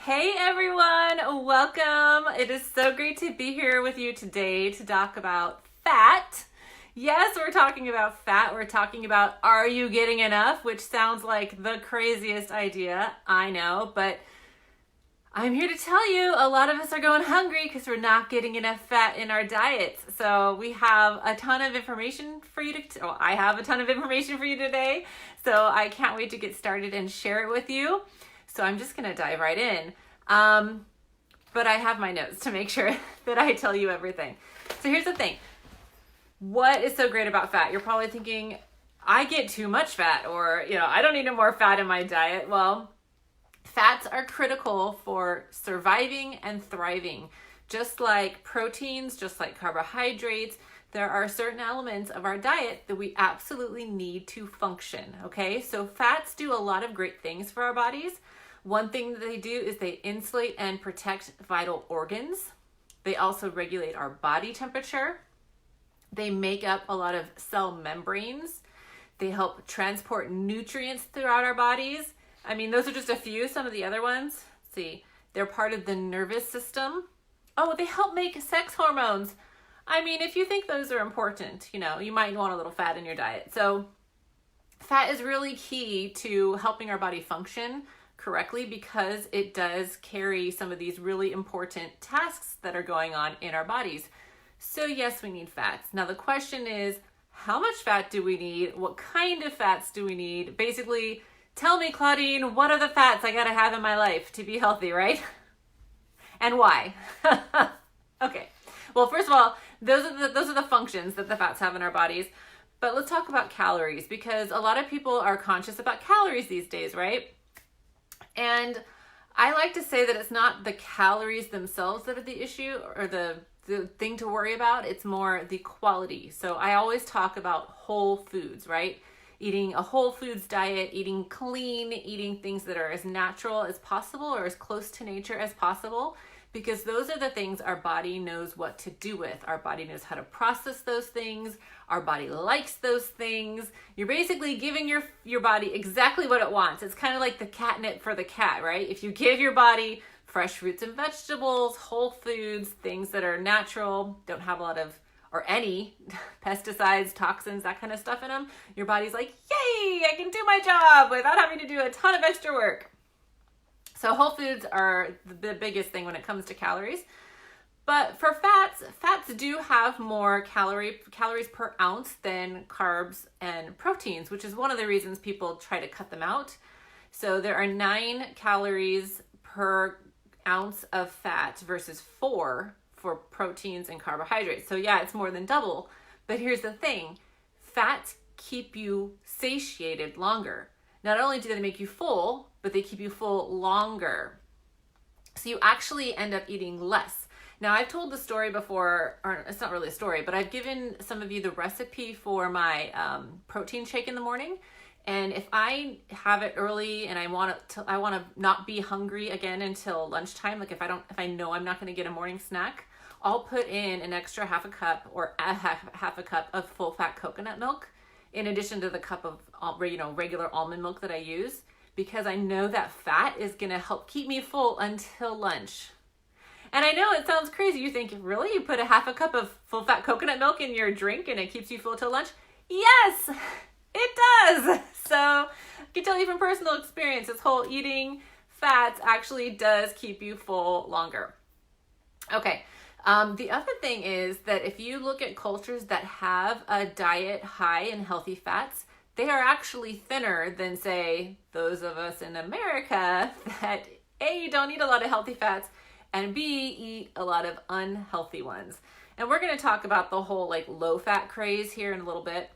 Hey everyone, welcome. It is so great to be here with you today to talk about fat. Yes, we're talking about fat. We're talking about are you getting enough, which sounds like the craziest idea, I know, but I'm here to tell you a lot of us are going hungry because we're not getting enough fat in our diets. So we have a ton of information for you I have a ton of information for you today. So I can't wait to get started and share it with you. So I'm just going to dive right in. But I have my notes to make sure that I tell you everything. So here's the thing. What is so great about fat? You're probably thinking, I get too much fat, or, I don't need no more fat in my diet. Well, fats are critical for surviving and thriving. Just like proteins, just like carbohydrates, there are certain elements of our diet that we absolutely need to function, okay? So fats do a lot of great things for our bodies. One thing that they do is they insulate and protect vital organs. They also regulate our body temperature. They make up a lot of cell membranes. They help transport nutrients throughout our bodies. I mean, those are just a few. Some of the other ones, let's see, they're part of the nervous system. Oh, they help make sex hormones. I mean, if you think those are important, you might want a little fat in your diet. So fat is really key to helping our body function correctly because it does carry some of these really important tasks that are going on in our bodies. So yes, we need fats. Now the question is, how much fat do we need? What kind of fats do we need? Basically, tell me, Claudine, what are the fats I gotta have in my life to be healthy, right? And why? Okay. Well, first of all, those are the functions that the fats have in our bodies. But let's talk about calories, because a lot of people are conscious about calories these days, right? And I like to say that it's not the calories themselves that are the issue or the thing to worry about. It's more the quality. So I always talk about whole foods, right? Eating a whole foods diet, eating clean, eating things that are as natural as possible or as close to nature as possible, because those are the things our body knows what to do with. Our body knows how to process those things. Our body likes those things. You're basically giving your body exactly what it wants. It's kind of like the catnip for the cat, right? If you give your body fresh fruits and vegetables, whole foods, things that are natural, don't have a lot of or any pesticides, toxins, that kind of stuff in them, your body's like, yay, I can do my job without having to do a ton of extra work. So whole foods are the biggest thing when it comes to calories. But for fats do have more calories per ounce than carbs and proteins, which is one of the reasons people try to cut them out. So there are 9 calories per ounce of fat versus 4 for proteins and carbohydrates. So yeah, it's more than double. But here's the thing, fats keep you satiated longer. Not only do they make you full, but they keep you full longer. So you actually end up eating less. Now I've told the story before, or it's not really a story, but I've given some of you the recipe for my protein shake in the morning. And if I have it early and I want to not be hungry again until lunchtime, like if I know I'm not going to get a morning snack, I'll put in an extra half a cup or half a cup of full fat coconut milk in addition to the cup of regular almond milk that I use, because I know that fat is going to help keep me full until lunch. And I know it sounds crazy. You think, really? You put a half a cup of full fat coconut milk in your drink and it keeps you full till lunch? Yes, it does. So I can tell you from personal experience, this whole eating fats actually does keep you full longer. Okay. The other thing is that if you look at cultures that have a diet high in healthy fats, they are actually thinner than, say, those of us in America that A, don't eat a lot of healthy fats, and B, eat a lot of unhealthy ones. And we're going to talk about the whole low fat craze here in a little bit.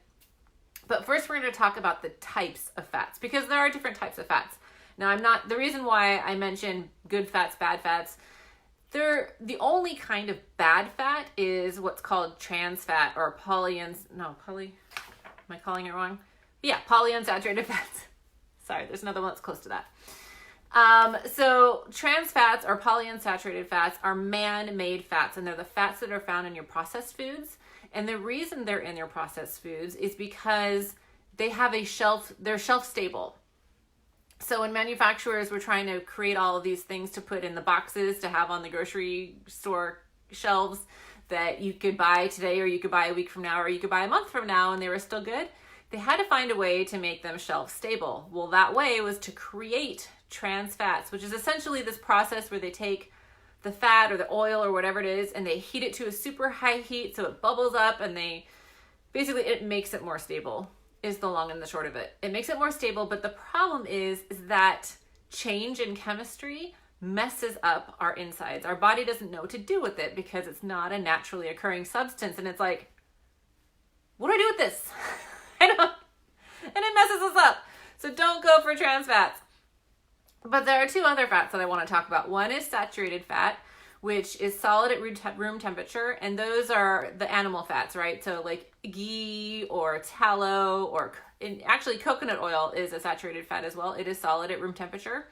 But first we're going to talk about the types of fats, because there are different types of fats. Now the reason why I mention good fats, bad fats, the only kind of bad fat is what's called trans fat or am I calling it wrong? Yeah, polyunsaturated fats. Sorry, there's another one that's close to that. So trans fats or polyunsaturated fats are man-made fats, and they're the fats that are found in your processed foods. And the reason they're in your processed foods is because they're shelf stable. So when manufacturers were trying to create all of these things to put in the boxes to have on the grocery store shelves that you could buy today, or you could buy a week from now, or you could buy a month from now, and they were still good, they had to find a way to make them shelf stable. Well, that way was to create trans fats, which is essentially this process where they take the fat or the oil or whatever it is, and they heat it to a super high heat so it bubbles up, and they basically, it makes it more stable, is the long and the short of it. It makes it more stable, but the problem is that change in chemistry messes up our insides. Our body doesn't know what to do with it because it's not a naturally occurring substance. And it's like, what do I do with this? And it messes us up. So don't go for trans fats. But there are two other fats that I want to talk about. One is saturated fat, which is solid at room temperature, and those are the animal fats, right? So like ghee or tallow, or actually coconut oil is a saturated fat as well. It is solid at room temperature.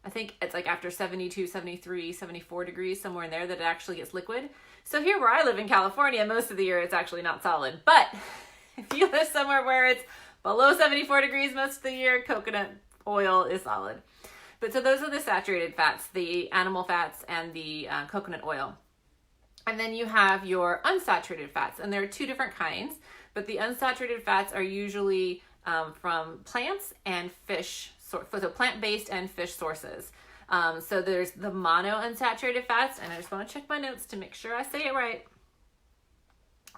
I think it's like after 72, 73, 74 degrees, somewhere in there, that it actually gets liquid. So here where I live in California, most of the year it's actually not solid. But if you live somewhere where it's below 74 degrees most of the year, coconut oil is solid. But so those are the saturated fats, the animal fats and the coconut oil. And then you have your unsaturated fats, and there are two different kinds, but the unsaturated fats are usually from plants and fish, so plant-based and fish sources. So there's the monounsaturated fats, and I just want to check my notes to make sure I say it right.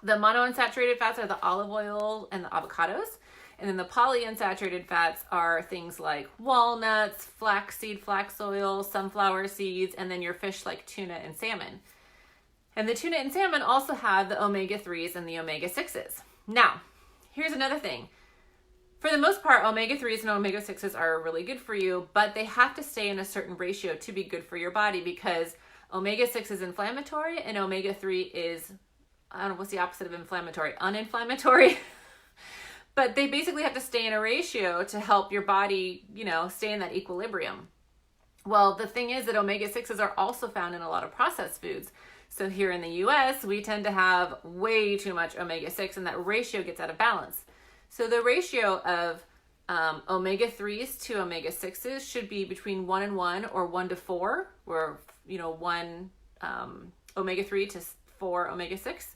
The monounsaturated fats are the olive oil and the avocados. And then the polyunsaturated fats are things like walnuts, flaxseed, flax oil, sunflower seeds, and then your fish like tuna and salmon. And the tuna and salmon also have the omega-3s and the omega-6s. Now, here's another thing. For the most part, omega-3s and omega-6s are really good for you, but they have to stay in a certain ratio to be good for your body, because omega-6 is inflammatory and omega-3 is, I don't know, what's the opposite of inflammatory? Uninflammatory. But they basically have to stay in a ratio to help your body, stay in that equilibrium. Well, the thing is that omega-6s are also found in a lot of processed foods. So here in the US, we tend to have way too much omega-6, and that ratio gets out of balance. So the ratio of omega-3s to omega-6s should be between 1 and 1 or 1 to 4, where, 1 omega-3 to 4 omega-6.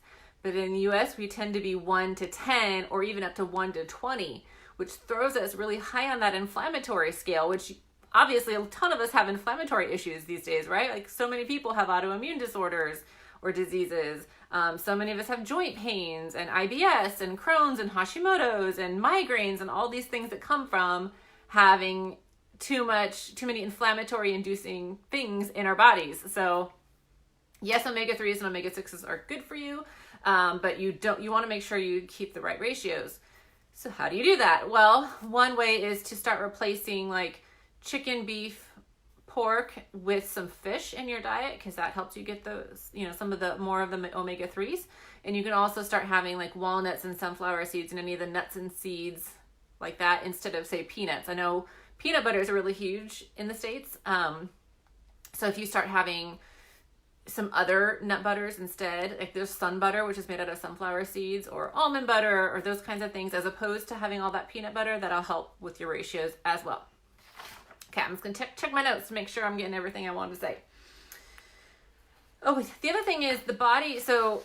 But in the US, we tend to be 1 to 10 or even up to 1 to 20, which throws us really high on that inflammatory scale, which obviously a ton of us have inflammatory issues these days, right? Like so many people have autoimmune disorders or diseases. So many of us have joint pains and IBS and Crohn's and Hashimoto's and migraines and all these things that come from having too many inflammatory inducing things in our bodies. So yes, omega-3s and omega-6s are good for you. But you want to make sure you keep the right ratios. So how do you do that? Well, one way is to start replacing like chicken, beef, pork with some fish in your diet, because that helps you get those, some of the more of the omega-3s. And you can also start having like walnuts and sunflower seeds and any of the nuts and seeds like that instead of, say, peanuts. I know peanut butter is really huge in the States. So if you start having some other nut butters instead, like there's sun butter, which is made out of sunflower seeds, or almond butter, or those kinds of things, as opposed to having all that peanut butter, that'll help with your ratios as well. Okay, I'm just gonna check my notes to make sure I'm getting everything I wanted to say. Oh, the other thing is the body. So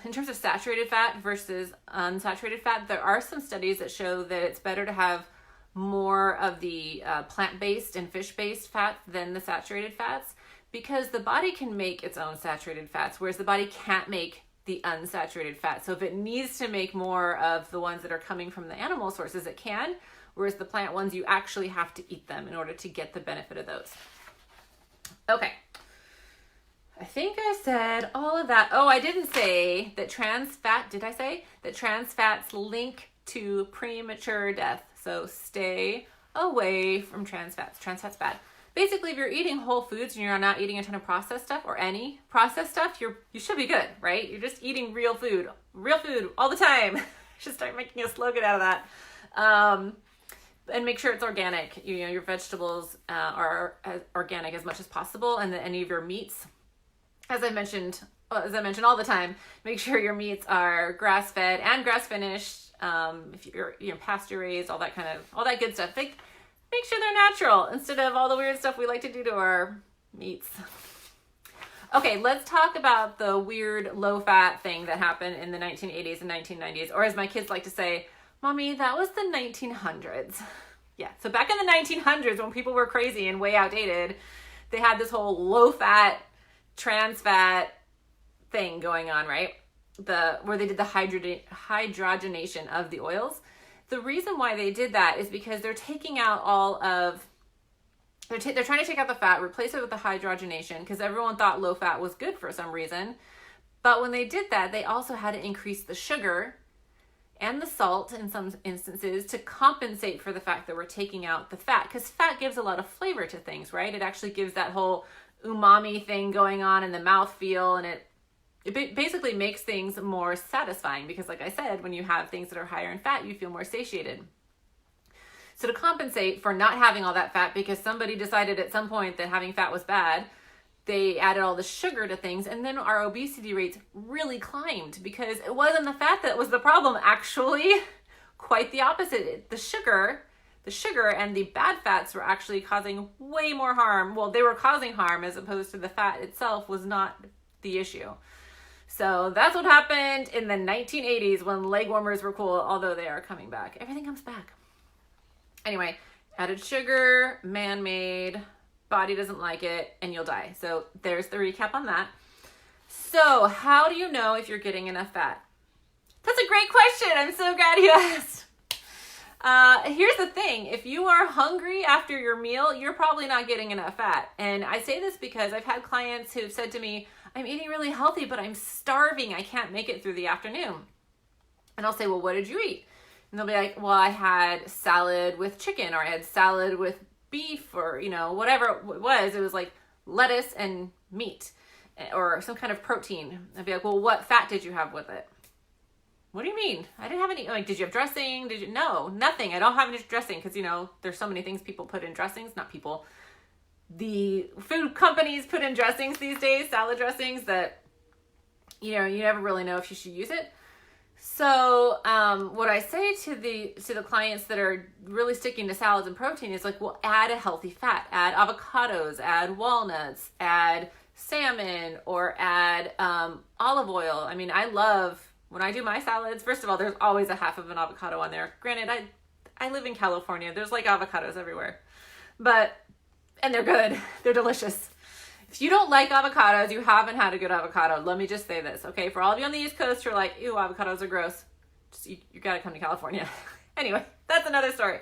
in terms of saturated fat versus unsaturated fat, there are some studies that show that it's better to have more of the plant-based and fish-based fats than the saturated fats, because the body can make its own saturated fats, whereas the body can't make the unsaturated fat. So if it needs to make more of the ones that are coming from the animal sources, it can, whereas the plant ones, you actually have to eat them in order to get the benefit of those. Okay. I think I said all of that. Oh, I didn't say that trans fat, did I say? That trans fats link to premature death. So stay away from trans fats. Trans fat's bad. Basically, if you're eating whole foods and you're not eating a ton of processed stuff or any processed stuff, you should be good, right? You're just eating real food all the time. Should start making a slogan out of that. And make sure it's organic. Your vegetables are as organic as much as possible, and then any of your meats, as I mentioned all the time, make sure your meats are grass-fed and grass-finished. If you're pasture raised, all that good stuff. make sure they're natural instead of all the weird stuff we like to do to our meats. Okay, let's talk about the weird low-fat thing that happened in the 1980s and 1990s, or as my kids like to say, Mommy, that was the 1900s. Yeah, so back in the 1900s when people were crazy and way outdated, they had this whole low-fat, trans fat thing going on, right? Where they did the hydrogenation of the oils. The reason why they did that is because they're taking out they're trying to take out the fat, replace it with the hydrogenation, because everyone thought low fat was good for some reason. But when they did that, they also had to increase the sugar and the salt in some instances to compensate for the fact that we're taking out the fat, because fat gives a lot of flavor to things, right? It actually gives that whole umami thing going on in the mouthfeel, and it basically makes things more satisfying because, like I said, when you have things that are higher in fat, you feel more satiated. So to compensate for not having all that fat, because somebody decided at some point that having fat was bad, they added all the sugar to things, and then our obesity rates really climbed because it wasn't the fat that was the problem. Actually, quite the opposite. The sugar and the bad fats were actually causing way more harm. Well, they were causing harm as opposed to the fat itself was not the issue. So that's what happened in the 1980s when leg warmers were cool, although they are coming back. Everything comes back. Anyway, added sugar, man-made, body doesn't like it, and you'll die. So there's the recap on that. So how do you know if you're getting enough fat? That's a great question. I'm so glad you asked. Here's the thing. If you are hungry after your meal, you're probably not getting enough fat. And I say this because I've had clients who've said to me, I'm eating really healthy, but I'm starving. I can't make it through the afternoon. And I'll say, well, what did you eat? And they'll be like, well, I had salad with chicken, or I had salad with beef, or, whatever it was. It was like lettuce and meat or some kind of protein. I'd be like, well, what fat did you have with it? What do you mean? I didn't have any, did you have dressing? No, nothing. I don't have any dressing because, there's so many things people put in dressings, not people. The food companies put in dressings these days, salad dressings, that, you never really know if you should use it. So what I say to the clients that are really sticking to salads and protein is like, well, add a healthy fat, add avocados, add walnuts, add salmon, or add olive oil. I mean, I love, when I do my salads, first of all, there's always a half of an avocado on there. Granted, I live in California. There's like avocados everywhere, and they're good. They're delicious. If you don't like avocados, you haven't had a good avocado. Let me just say this, okay? For all of you on the East Coast who are like, ew, avocados are gross, you gotta come to California. Anyway, that's another story.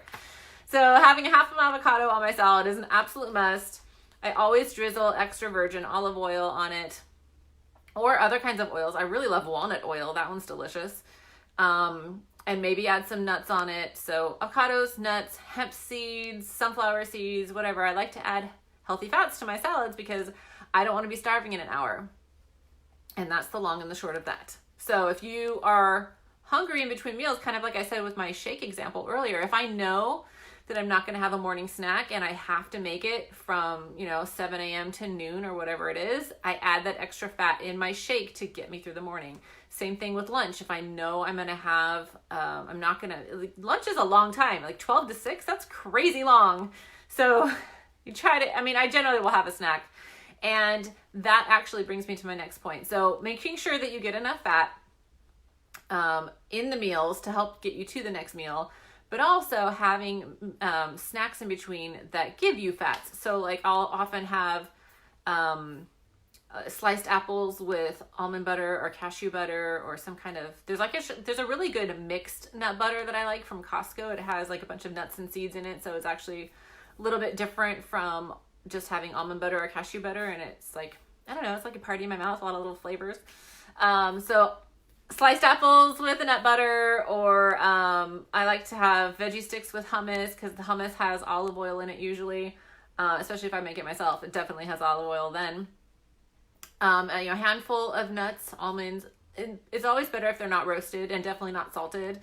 So having a half of an avocado on my salad is an absolute must. I always drizzle extra virgin olive oil on it, or other kinds of oils. I really love walnut oil. That one's delicious. And maybe add some nuts on it. So avocados, nuts, hemp seeds, sunflower seeds, whatever. I like to add healthy fats to my salads because I don't want to be starving in an hour. And that's the long and the short of that. So if you are hungry in between meals, kind of like I said with my shake example earlier, if I know that I'm not going to have a morning snack and I have to make it from, 7 a.m. to noon or whatever it is, I add that extra fat in my shake to get me through the morning. Same thing with lunch. If I know I'm going to have, lunch is a long time, like 12 to 6, that's crazy long. So you try to, I generally will have a snack. And that actually brings me to my next point. So making sure that you get enough fat in the meals to help get you to the next meal, but also having snacks in between that give you fats. So like I'll often have sliced apples with almond butter or cashew butter or some kind of, there's a really good mixed nut butter that I like from Costco. It has like a bunch of nuts and seeds in it. So it's actually a little bit different from just having almond butter or cashew butter. And it's like, I don't know, it's like a party in my mouth, a lot of little flavors. So sliced apples with a nut butter, or I like to have veggie sticks with hummus because the hummus has olive oil in it usually, especially if I make it myself. It definitely has olive oil then. A handful of nuts, almonds. It's always better if they're not roasted and definitely not salted.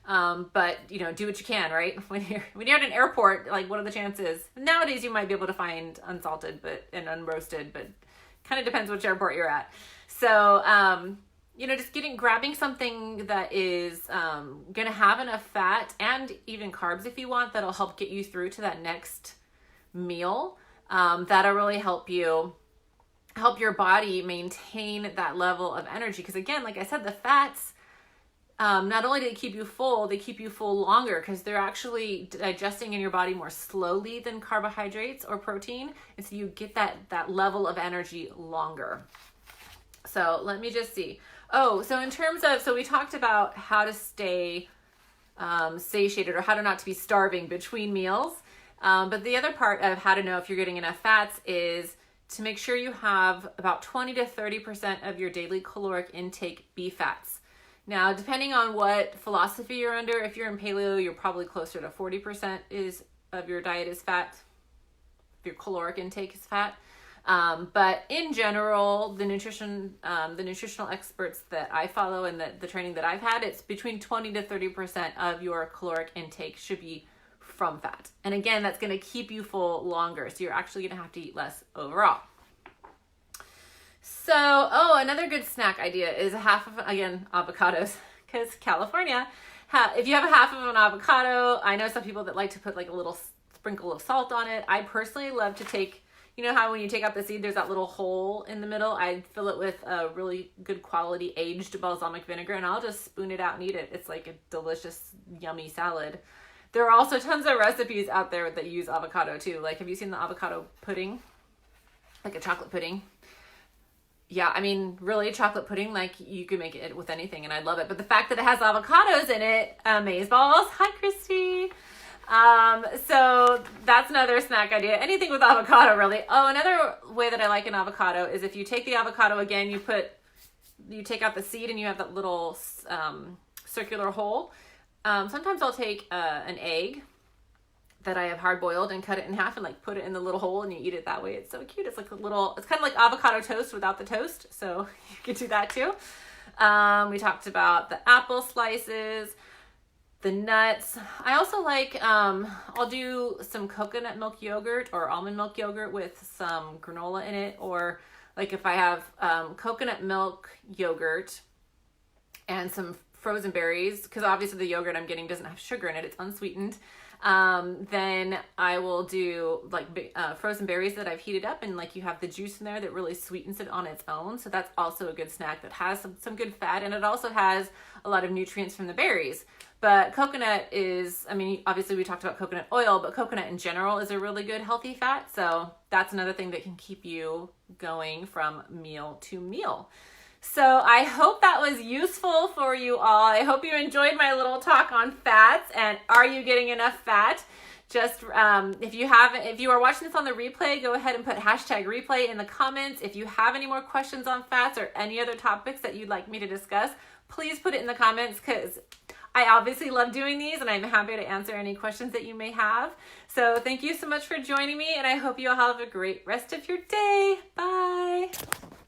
But do what you can, right? When you're at an airport, like what are the chances? Nowadays you might be able to find unsalted and unroasted, but kind of depends which airport you're at. So, just grabbing something that is going to have enough fat and even carbs if you want, that'll help get you through to that next meal. That'll really help your body maintain that level of energy. Because again, like I said, the fats, not only do they keep you full, they keep you full longer because they're actually digesting in your body more slowly than carbohydrates or protein. And so you get that level of energy longer. So let me just see. Oh, so in terms of, so we talked about how to stay satiated or how to not to be starving between meals. But the other part of how to know if you're getting enough fats is to make sure you have about 20 to 30% of your daily caloric intake be fats. Now, depending on what philosophy you're under, if you're in paleo, you're probably closer to 40% of your diet is fat. Your caloric intake is fat. But in general, the nutritional experts that I follow and the training that I've had, it's between 20 to 30% of your caloric intake should be from fat. And again, that's going to keep you full longer. So you're actually going to have to eat less overall. So, another good snack idea is avocados, because California, if you have a half of an avocado, I know some people that like to put like a little sprinkle of salt on it. I personally love to take, you know how when you take out the seed, there's that little hole in the middle? I fill it with a really good quality aged balsamic vinegar, and I'll just spoon it out and eat it. It's like a delicious, yummy salad. There are also tons of recipes out there that use avocado too. Like, have you seen the avocado pudding? Like a chocolate pudding? Yeah, I mean, really, chocolate pudding, like, you can make it with anything, and I love it. But the fact that it has avocados in it, amazeballs. Hi, Christy. So that's another snack idea. Anything with avocado, really. Oh, another way that I like an avocado is if you take the avocado again, you take out the seed and you have that little circular hole. Sometimes I'll take an egg that I have hard boiled and cut it in half and like put it in the little hole and you eat it that way. It's so cute. It's like it's kind of like avocado toast without the toast. So you can do that too. We talked about the apple slices, the nuts. I also like, I'll do some coconut milk yogurt or almond milk yogurt with some granola in it. Or like if I have coconut milk yogurt and some frozen berries, because obviously the yogurt I'm getting doesn't have sugar in it, it's unsweetened. Then I will do like frozen berries that I've heated up, and like you have the juice in there that really sweetens it on its own. So that's also a good snack that has some good fat, and it also has a lot of nutrients from the berries. But coconut is, I mean, obviously we talked about coconut oil, but coconut in general is a really good healthy fat. So that's another thing that can keep you going from meal to meal. So I hope that was useful for you all. I hope you enjoyed my little talk on fats and are you getting enough fat? Just if you are watching this on the replay, go ahead and put #replay in the comments. If you have any more questions on fats or any other topics that you'd like me to discuss, please put it in the comments, because I obviously love doing these and I'm happy to answer any questions that you may have. So thank you so much for joining me, and I hope you all have a great rest of your day. Bye.